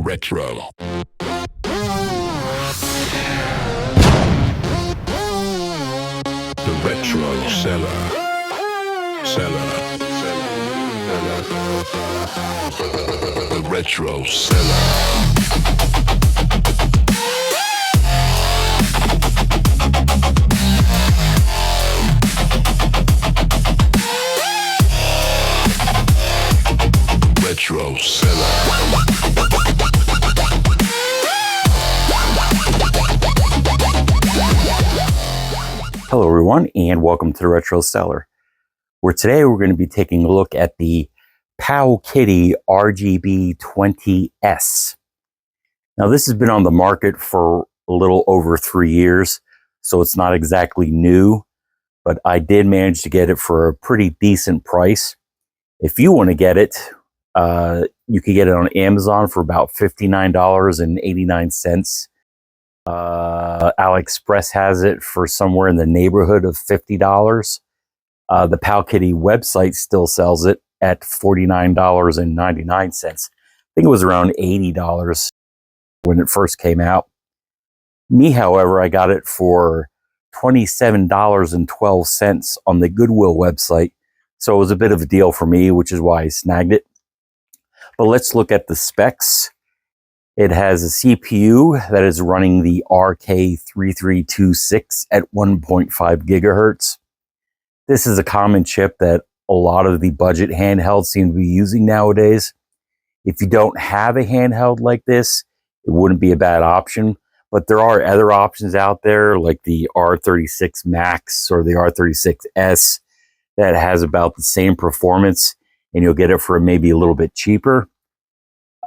retro. The retro seller. The retro seller. Retro seller. Hello everyone, and welcome to the Retro Seller, where today we're going to be taking a look at the Powkiddy Rgb20s. Now this has been on the market for a little over 3 years, so it's not exactly new, but I did manage to get it for a pretty decent price. If you want to get it, you can get it on Amazon for about $59.89. AliExpress has it for somewhere in the neighborhood of $50. The Powkiddy website still sells it at $49.99. I think it was around $80 when it first came out. Me, however, I got it for $27.12 on the Goodwill website, so it was a bit of a deal for me, which is why I snagged it. But let's look at the specs. It has a CPU that is running the RK3326 at 1.5 gigahertz. This is a common chip that a lot of the budget handhelds seem to be using nowadays. If you don't have a handheld like this, it wouldn't be a bad option. But there are other options out there like the R36 Max or the R36S that has about the same performance, and you'll get it for maybe a little bit cheaper.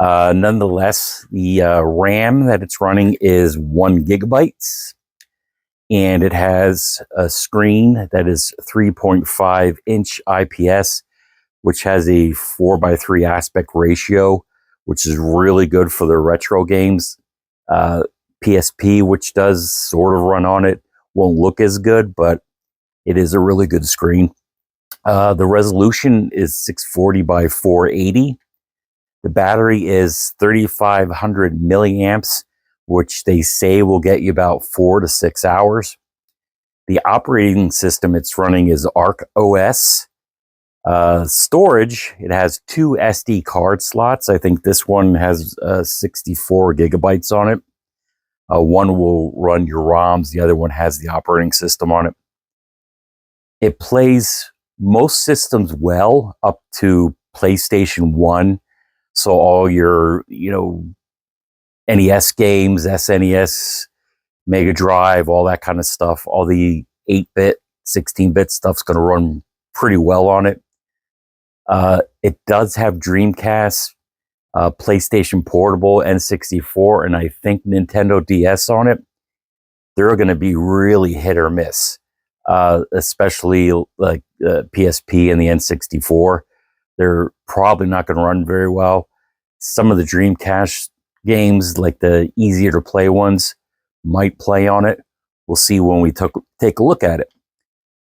Nonetheless, the RAM that it's running is 1 gigabyte, and it has a screen that is 3.5 inch IPS, which has a 4:3 aspect ratio, which is really good for the retro games. PSP, which does sort of run on it, won't look as good, but it is a really good screen. The resolution is 640 by 480. The battery is 3,500 milliamps, which they say will get you about 4 to 6 hours. The operating system it's running is Arc OS. Storage, it has 2 SD card slots. I think this one has 64 gigabytes on it. One will run your ROMs, the other one has the operating system on it. It plays most systems well up to PlayStation 1. So all your, NES games, SNES, Mega Drive, all that kind of stuff, all the 8-bit, 16-bit stuff's going to run pretty well on it. It does have Dreamcast, PlayStation Portable, N64, and I think Nintendo DS on it. They're going to be really hit or miss, especially like PSP and the N64. They're probably not going to run very well. Some of the Dreamcast games, like the easier to play ones, might play on it. We'll see when we take a look at it.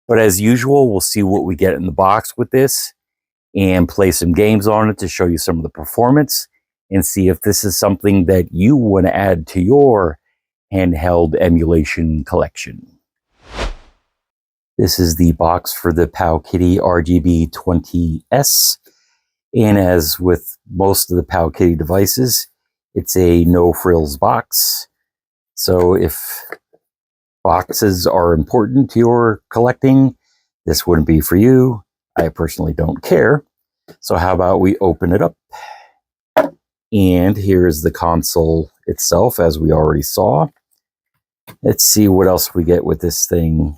But as usual, we'll see what we get in the box with this and play some games on it to show you some of the performance and see if this is something that you want to add to your handheld emulation collection. This is the box for the Powkiddy Rgb20s, and as with most of the Powkiddy devices, it's a no-frills box. So if boxes are important to your collecting, this wouldn't be for you. I personally don't care. So how about we open it up? And here is the console itself, as we already saw. Let's see what else we get with this thing.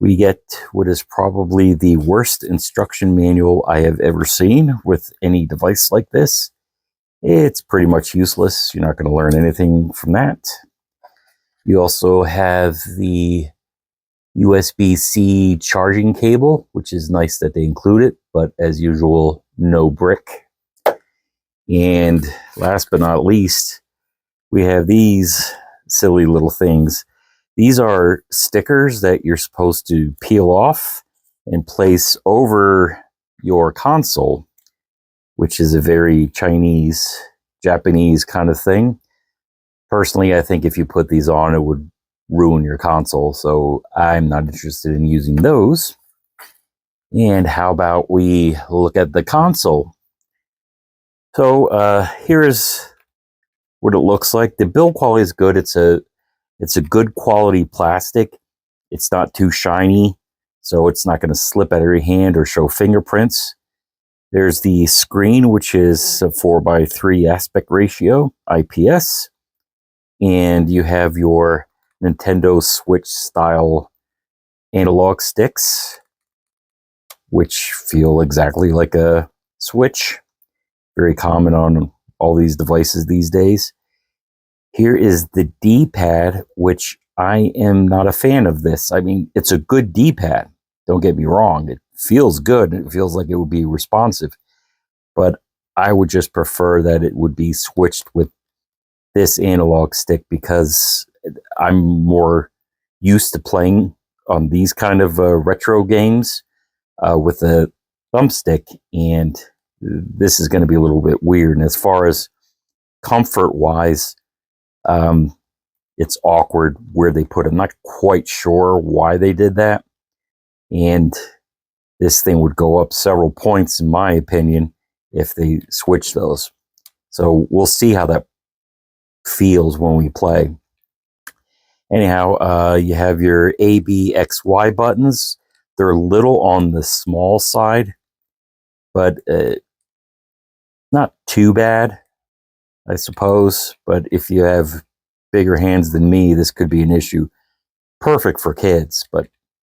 We get what is probably the worst instruction manual I have ever seen with any device like this. It's pretty much useless. You're not going to learn anything from that. You also have the USB-C charging cable, which is nice that they include it, but as usual, no brick. And last but not least, we have these silly little things. These are stickers that you're supposed to peel off and place over your console, which is a very Chinese Japanese kind of thing. Personally, I think if you put these on, it would ruin your console, so I'm not interested in using those. And how about we look at the console? So here is what it looks like. The build quality is good. It's a good quality plastic. It's not too shiny, so it's not going to slip out of your hand or show fingerprints. There's the screen, which is a 4:3 aspect ratio, IPS. And you have your Nintendo Switch style analog sticks, which feel exactly like a Switch. Very common on all these devices these days. Here is the D-pad, which I am not a fan of this. I mean, it's a good D-pad. Don't get me wrong. It feels good. It feels like it would be responsive. But I would just prefer that it would be switched with this analog stick, because I'm more used to playing on these kind of retro games with a thumbstick, and this is going to be a little bit weird. And as far as comfort-wise, it's awkward where they put it. I'm not quite sure why they did that, and this thing would go up several points, in my opinion, if they switch those. So we'll see how that feels when we play. Anyhow, you have your A, B, X, Y buttons. They're a little on the small side, but not too bad, I suppose. But if you have bigger hands than me, this could be an issue. Perfect for kids, but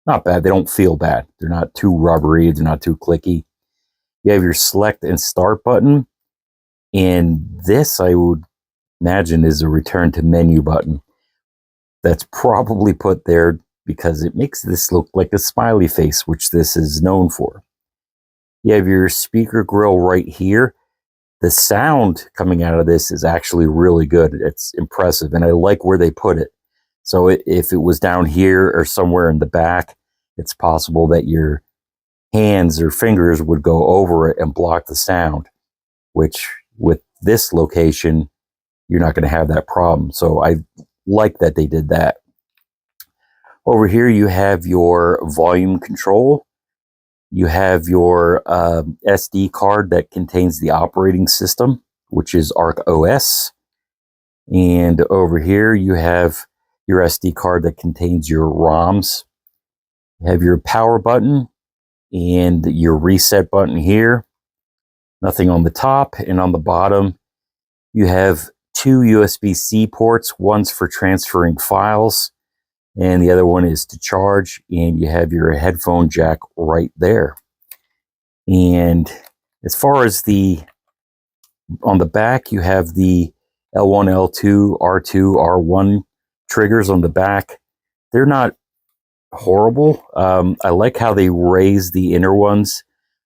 not bad. They don't feel bad. They're not too rubbery. They're not too clicky. You have your select and start button, and this, I would imagine, is a return to menu button. That's probably put there because it makes this look like a smiley face, which this is known for. You have your speaker grill right here. The sound coming out of this is actually really good. It's impressive, and I like where they put it. So if it was down here or somewhere in the back, it's possible that your hands or fingers would go over it and block the sound, which with this location, you're not going to have that problem. So I like that they did that. Over here, you have your volume control. You have your SD card that contains the operating system, which is Arc OS. And over here, you have your SD card that contains your ROMs. You have your power button and your reset button here. Nothing on the top, and on the bottom, you have two USB-C ports. One's for transferring files, and the other one is to charge, and you have your headphone jack right there. And as far as on the back, you have the L1, L2, R2, R1 triggers on the back. They're not horrible. I like how they raise the inner ones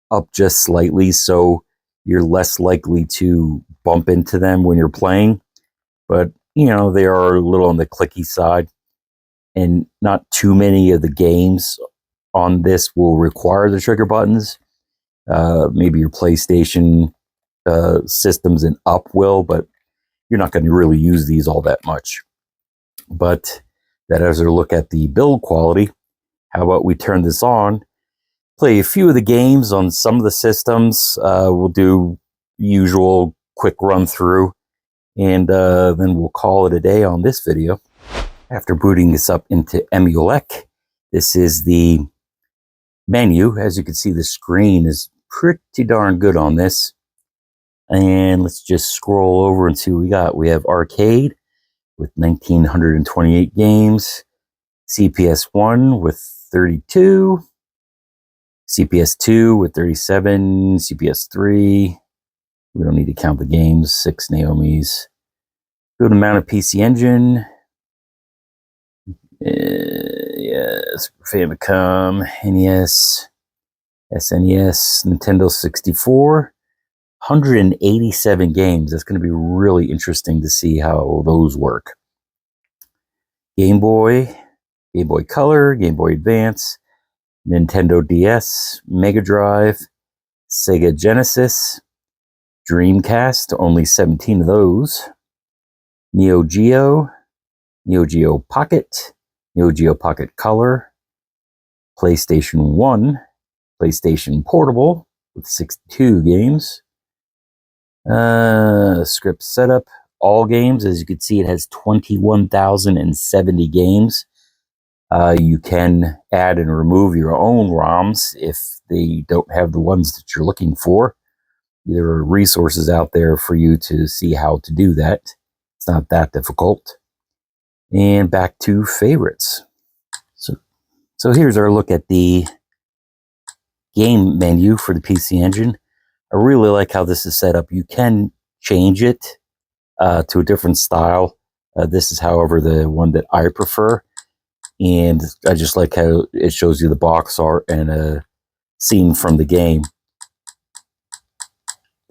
up just slightly, so you're less likely to bump into them when you're playing. But, you know, they are a little on the clicky side, and not too many of the games on this will require the trigger buttons. Maybe your PlayStation systems and up will, but you're not going to really use these all that much. But that is a look at the build quality. How about we turn this on, play a few of the games on some of the systems. We'll do usual quick run through, and then we'll call it a day on this video. After booting this up into Emulec, this is the menu. As you can see, the screen is pretty darn good on this. And let's just scroll over and see what we got. We have arcade with 1,928 games, CPS 1 with 32, CPS 2 with 37, CPS 3. We don't need to count the games, 6 Naomi's. Good amount of PC Engine. Yes, Famicom, NES, SNES, Nintendo 64. 187 games. That's going to be really interesting to see how those work. Game Boy, Game Boy Color, Game Boy Advance, Nintendo DS, Mega Drive, Sega Genesis, Dreamcast, only 17 of those. Neo Geo, Neo Geo Pocket, Neo Geo Pocket Color, PlayStation 1, PlayStation Portable with 62 games. Script setup, all games. As you can see, it has 21,070 games. You can add and remove your own ROMs if they don't have the ones that you're looking for. There are resources out there for you to see how to do that. It's not that difficult. And back to favorites. So here's our look at the game menu for the PC Engine. I really like how this is set up. You can change it to a different style. This is, however, the one that I prefer. And I just like how it shows you the box art and a scene from the game.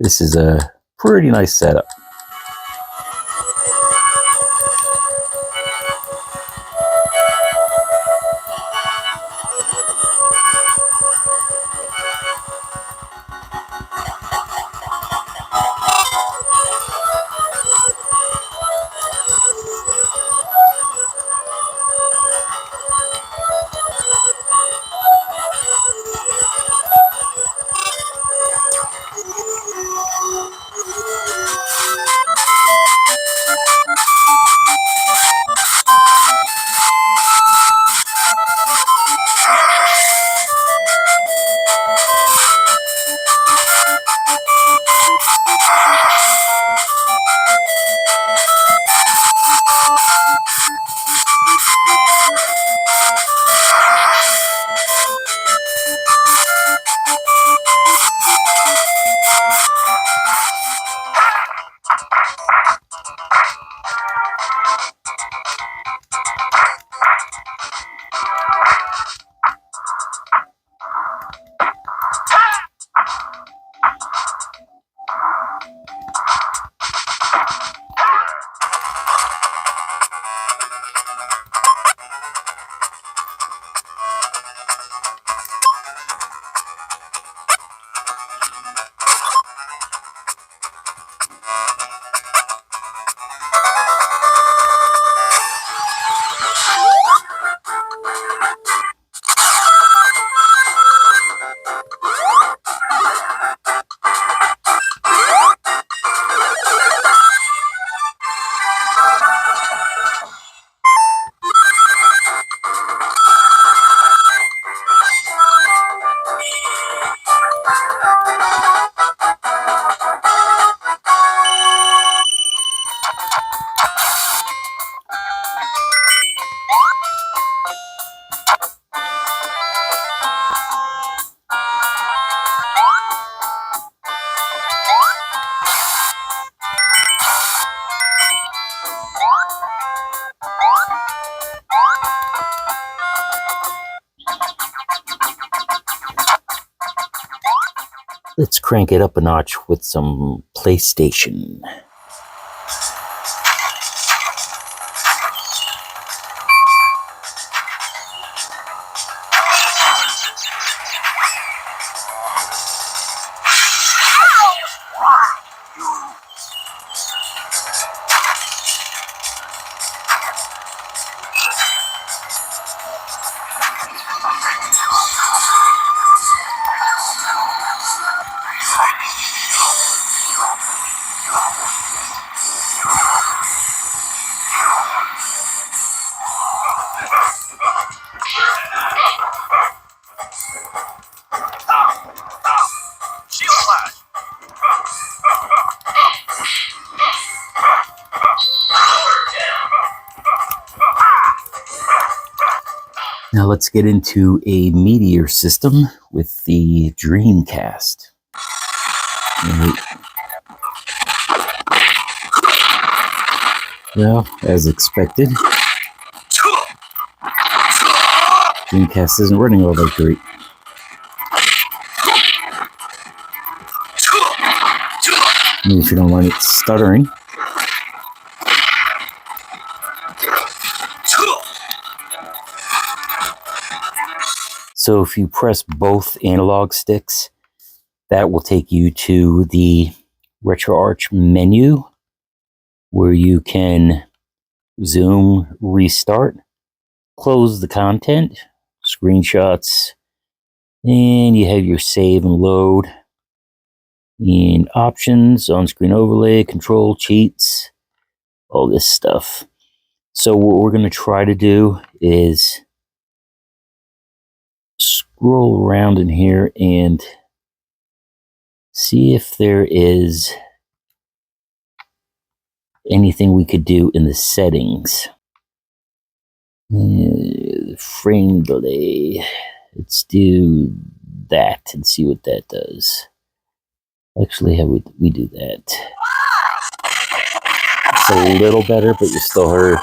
This is a pretty nice setup. Let's crank it up a notch with some PlayStation. Now let's get into a meteor system with the Dreamcast. Well, as expected, Dreamcast isn't running all that great. Maybe if you don't mind it stuttering. So if you press both analog sticks, that will take you to the RetroArch menu where you can zoom, restart, close the content, screenshots, and you have your save and load, and options, on-screen overlay, control, cheats, all this stuff. So what we're going to try to do is scroll around in here and see if there is anything we could do in the settings. Frame delay. Let's do that and see what that does. Actually, how we do that? It's a little better, but you still heard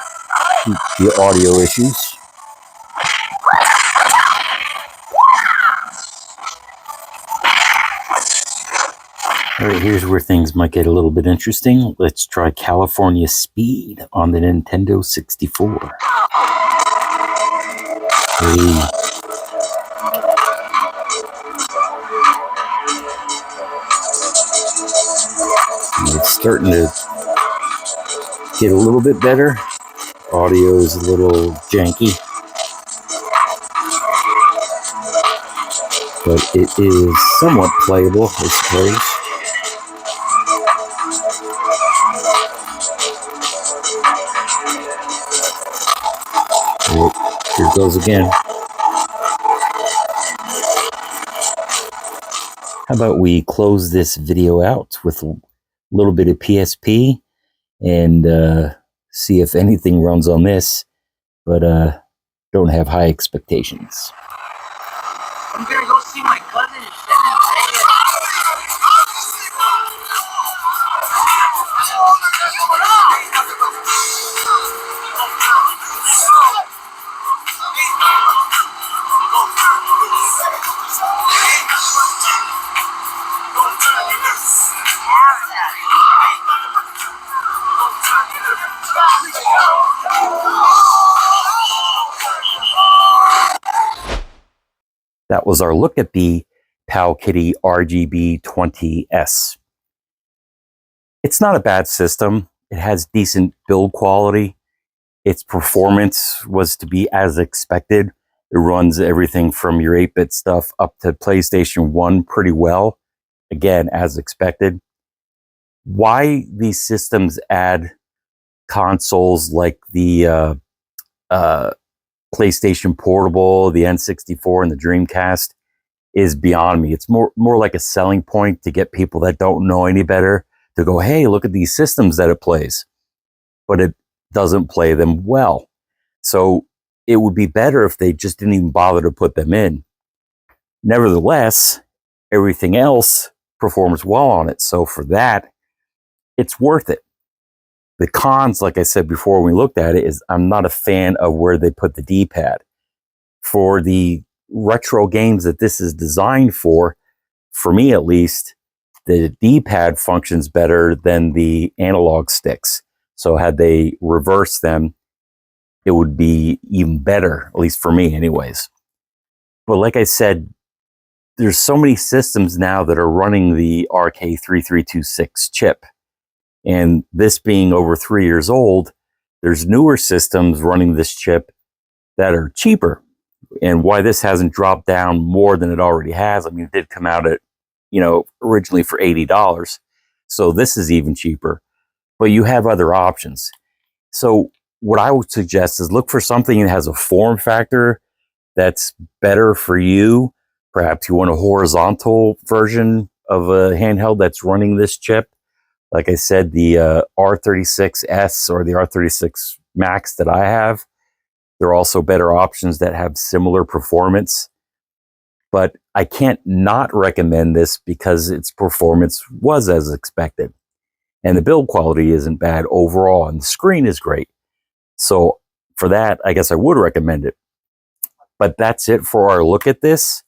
the audio issues. All right, here's where things might get a little bit interesting. Let's try California Speed on the Nintendo 64. Hey. It's starting to get a little bit better. Audio is a little janky, but it is somewhat playable, I suppose. Oh, here it goes again. How about we close this video out with a little bit of PSP and see if anything runs on this, but don't have high expectations. I'm gonna go see my cousin and send him That was our look at the Powkiddy Rgb20s. It's not a bad system. It has decent build quality. Its performance was to be as expected. It runs everything from your 8-bit stuff up to PlayStation 1 pretty well. Again, as expected. Why these systems add consoles like the PlayStation Portable, the N64, and the Dreamcast is beyond me. It's more like a selling point to get people that don't know any better to go, hey, look at these systems that it plays. But it doesn't play them well. So it would be better if they just didn't even bother to put them in. Nevertheless, everything else performs well on it. So for that, it's worth it. The cons, like I said before when we looked at it, is I'm not a fan of where they put the D-pad. For the retro games that this is designed for me at least, the D-pad functions better than the analog sticks. So had they reversed them, it would be even better, at least for me anyways. But like I said, there's so many systems now that are running the RK3326 chip. And this being over 3 years old, there's newer systems running this chip that are cheaper. And why this hasn't dropped down more than it already has, I mean, it did come out at, originally for $80. So this is even cheaper. But you have other options. So what I would suggest is look for something that has a form factor that's better for you. Perhaps you want a horizontal version of a handheld that's running this chip. Like I said, the R36S or the R36 Max that I have, there are also better options that have similar performance. But I can't not recommend this because its performance was as expected. And the build quality isn't bad overall, and the screen is great. So for that, I guess I would recommend it. But that's it for our look at this.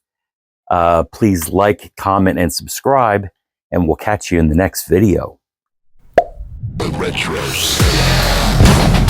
Please like, comment, and subscribe, and we'll catch you in the next video. The Retro Seller.